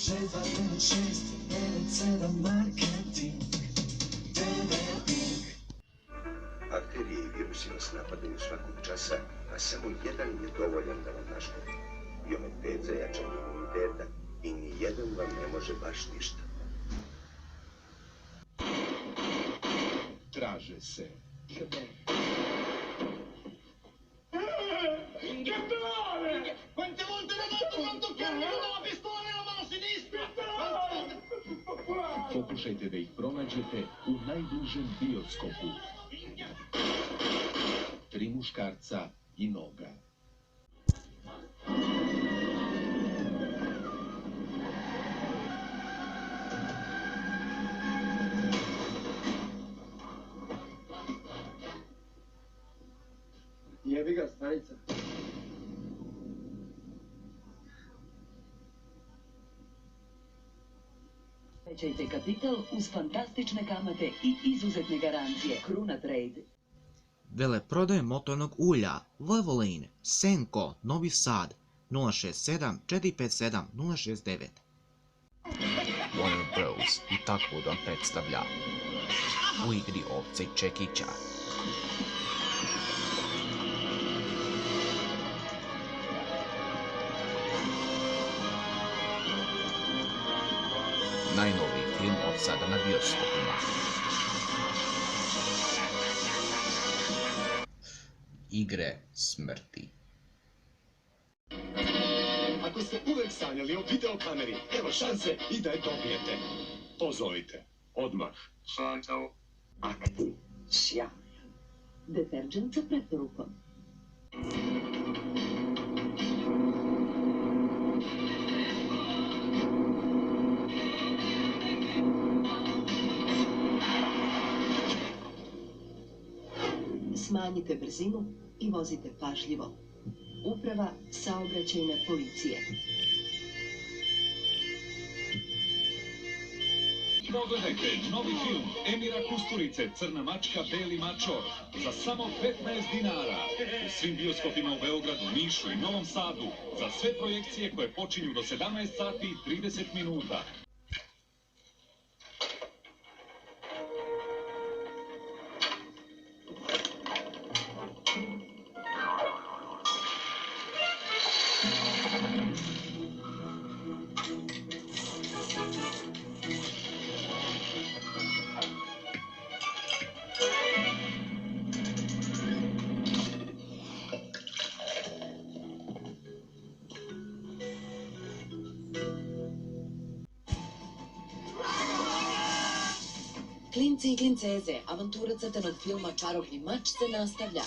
629697 marketing. Bakterije i virusi nas napadaju svakog časa, a samo jedan je dovoljan da vam naškodi. Biomet za jačanje imuniteta i nijedan vam ne može baš ništa. Traže se. Quante volte l'ho detto non toccare la pistola nella mano sinistra? Pokušajte da ih pronađete u najbližem bioskopu. 3 muškarca i noga. Jebi ga, stanica. Većajte kapital uz fantastične kamate i izuzetne garancije. Kruna Trade. Veleprodaje motornog ulja Valvoline, Senko, Novi Sad 067 457 069. Warner Bros. I tako vam predstavlja U igri ovca i čekića. Najnoviji film od sada na bioskopima. Igre smrti. Ako ste uvek sanjali o videokameri, evo šanse i da je dobijete. Pozovite. Odmah. Šantal. Aktiv. Sjajan. Deterđent sa preporukom. Smanjite brzinu i vozite pažljivo. Uprava saobraćajne policije. Pogledajte novi film Emira Kusturice, Crna mačka, beli mačor, za samo 15 dinara. U svim bioskopima u Beogradu, Nišu i Novom Sadu, za sve projekcije koje počinju do 17 sati i 30 minuta. Klinci i klinceze, avantura crtanog filma Čarobni mač se nastavlja.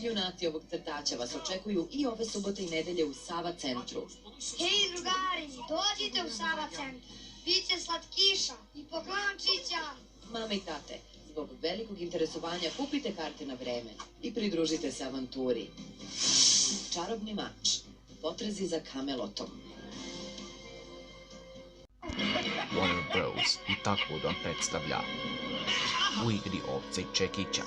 Junaci ovog crtača vas očekuju i ove subote i nedelje u Sava centru. Hej drugari, dođite u Sava centru. Biće slatkiša i poklončića. Mame i tate, zbog velikog interesovanja kupite karte na vreme i pridružite se avanturi. Čarobni mač, potrezi za Kamelotom. Warner Bros. I tako vam predstavlja U igri ovca i čekića.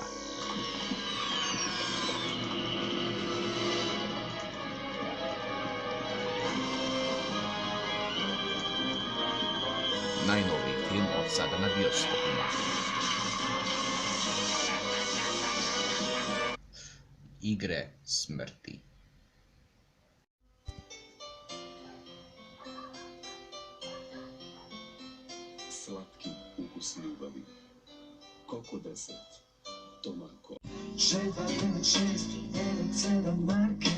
Najnoviji film od sada na bioskopima. Igre smrti. Slatki ukus ljubavi. Koko desert. Tomarko. 629697 marketing.